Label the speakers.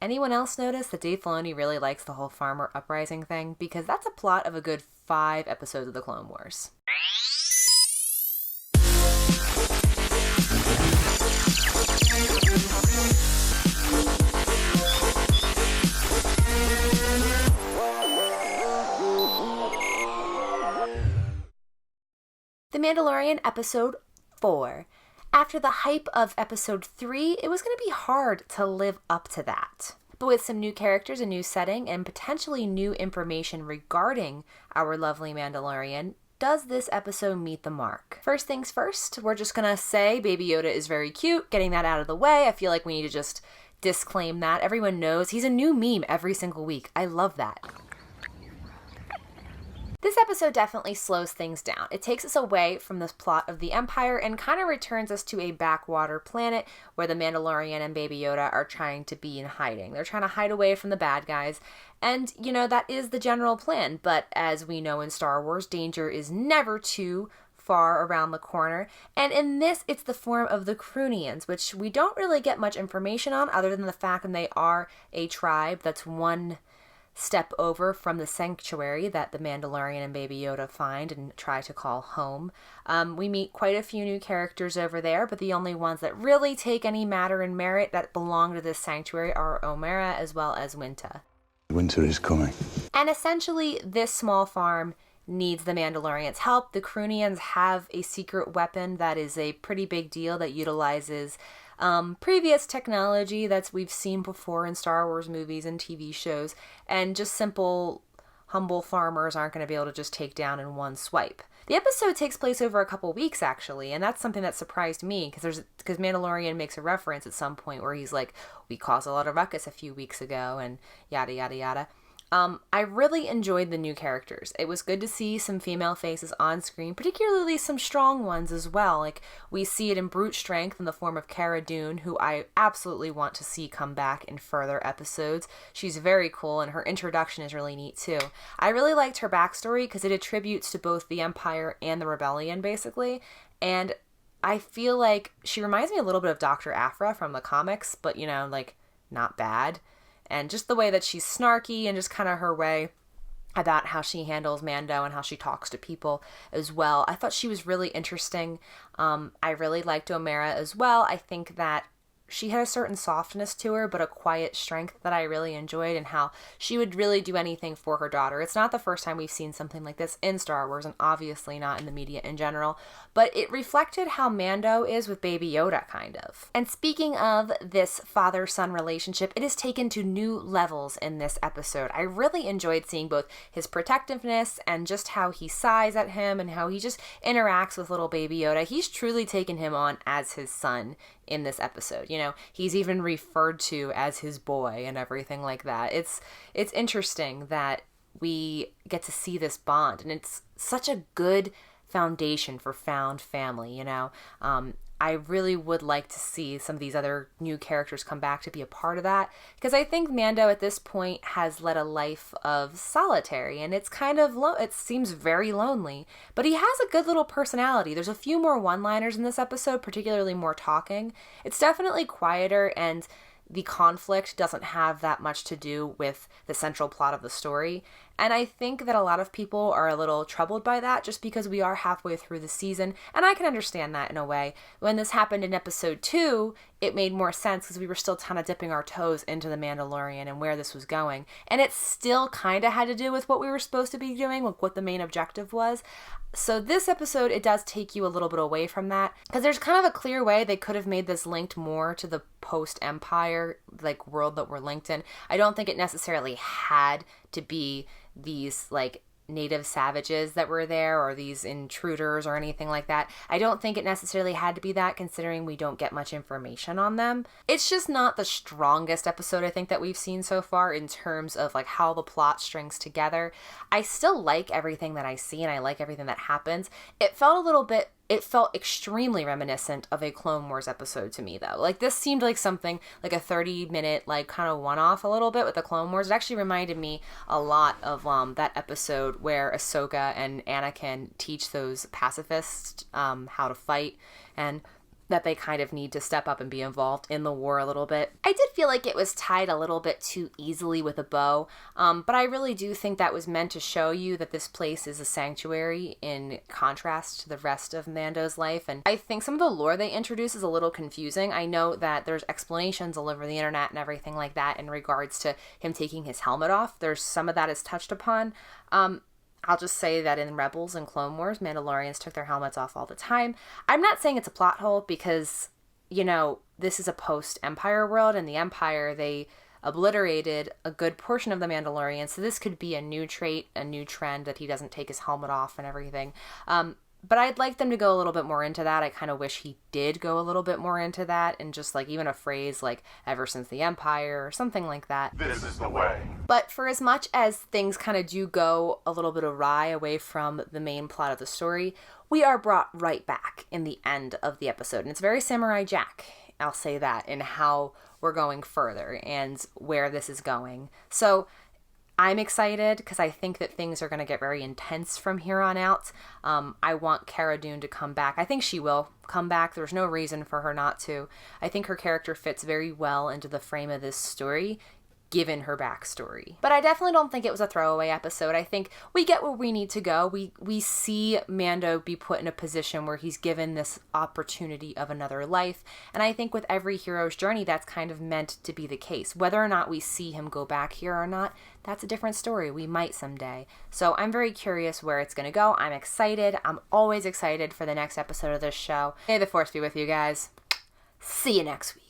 Speaker 1: anyone else notice that Dave Filoni really likes the whole farmer uprising thing? Because that's a plot of a good 5 episodes of the Clone Wars. The Mandalorian Episode 4. After the hype of Episode 3, it was going to be hard to live up to that. But with some new characters, a new setting, and potentially new information regarding our lovely Mandalorian, does this episode meet the mark? First things first, we're just going to say Baby Yoda is very cute. Getting that out of the way, I feel like we need to just disclaim that. Everyone knows he's a new meme every single week. I love that. This episode definitely slows things down. It takes us away from this plot of the Empire and kind of returns us to a backwater planet where the Mandalorian and Baby Yoda are trying to be in hiding. They're trying to hide away from the bad guys. And, that is the general plan. But as we know in Star Wars, danger is never too far around the corner. And in this, it's the form of the Crunians, which we don't really get much information on other than the fact that they are a tribe that's one step over from the sanctuary that the Mandalorian and Baby Yoda find and try to call home. We meet quite a few new characters over there, but the only ones that really take any matter and merit that belong to this sanctuary are Omera as well as Winter.
Speaker 2: Winter is coming.
Speaker 1: And essentially, this small farm needs the Mandalorian's help. The Crunians have a secret weapon that is a pretty big deal that utilizes previous technology that we've seen before in Star Wars movies and TV shows, and just simple, humble farmers aren't going to be able to just take down in one swipe. The episode takes place over a couple weeks, actually, and that's something that surprised me, because Mandalorian makes a reference at some point where he's like, we caused a lot of ruckus a few weeks ago, and yada, yada, yada. I really enjoyed the new characters. It was good to see some female faces on screen, particularly some strong ones as well. Like, we see it in brute strength in the form of Cara Dune, who I absolutely want to see come back in further episodes. She's very cool, and her introduction is really neat too. I really liked her backstory because it attributes to both the Empire and the Rebellion, basically. And I feel like she reminds me a little bit of Dr. Aphra from the comics, but, not bad. And just the way that she's snarky and just kind of her way about how she handles Mando and how she talks to people as well. I thought she was really interesting. I really liked Omera as well. I think that she had a certain softness to her, but a quiet strength that I really enjoyed, and how she would really do anything for her daughter. It's not the first time we've seen something like this in Star Wars, and obviously not in the media in general, but it reflected how Mando is with Baby Yoda, kind of. And speaking of this father-son relationship, it is taken to new levels in this episode. I really enjoyed seeing both his protectiveness and just how he sighs at him and how he just interacts with little Baby Yoda. He's truly taken him on as his son in this episode. He's even referred to as his boy and everything like that. It's interesting that we get to see this bond, and it's such a good foundation for found family. I really would like to see some of these other new characters come back to be a part of that, because I think Mando at this point has led a life of solitary, and it's kind of it seems very lonely, but he has a good little personality. There's a few more one-liners in this episode, particularly more talking. It's definitely quieter, and the conflict doesn't have that much to do with the central plot of the story. And I think that a lot of people are a little troubled by that just because we are halfway through the season. And I can understand that in a way. When this happened in episode 2, it made more sense because we were still kind of dipping our toes into the Mandalorian and where this was going. And it still kind of had to do with what we were supposed to be doing, like what the main objective was. So this episode, it does take you a little bit away from that, because there's kind of a clear way they could have made this linked more to the post-Empire world that we're linked in. I don't think it necessarily had to be these native savages that were there or these intruders or anything like that. I don't think it necessarily had to be that, considering we don't get much information on them. It's just not the strongest episode I think that we've seen so far in terms of how the plot strings together. I still like everything that I see, and I like everything that happens. It felt extremely reminiscent of a Clone Wars episode to me, though. This seemed like something, a 30-minute, kind of one-off a little bit with the Clone Wars. It actually reminded me a lot of that episode where Ahsoka and Anakin teach those pacifists how to fight. And that they kind of need to step up and be involved in the war a little bit. I did feel like it was tied a little bit too easily with a bow, but I really do think that was meant to show you that this place is a sanctuary in contrast to the rest of Mando's life. And I think some of the lore they introduce is a little confusing. I know that there's explanations all over the internet and everything like that in regards to him taking his helmet off. There's some of that is touched upon. I'll just say that in Rebels and Clone Wars, Mandalorians took their helmets off all the time. I'm not saying it's a plot hole because, you know, this is a post-Empire world, and the Empire, they obliterated a good portion of the Mandalorians, so this could be a new trait, a new trend that he doesn't take his helmet off and everything. But I'd like them to go a little bit more into that. I kind of wish he did go a little bit more into that, and just like even a phrase like ever since the Empire or something like that.
Speaker 2: This is the way.
Speaker 1: But for as much as things kind of do go a little bit awry away from the main plot of the story, we are brought right back in the end of the episode. And it's very Samurai Jack, I'll say that, in how we're going further and where this is going. So I'm excited because I think that things are going to get very intense from here on out. I want Cara Dune to come back. I think she will come back. There's no reason for her not to. I think her character fits very well into the frame of this story, given her backstory. But I definitely don't think it was a throwaway episode. I think we get where we need to go. We see Mando be put in a position where he's given this opportunity of another life. And I think with every hero's journey, that's kind of meant to be the case. Whether or not we see him go back here or not, that's a different story. We might someday. So I'm very curious where it's going to go. I'm excited. I'm always excited for the next episode of this show. May the Force be with you guys. See you next week.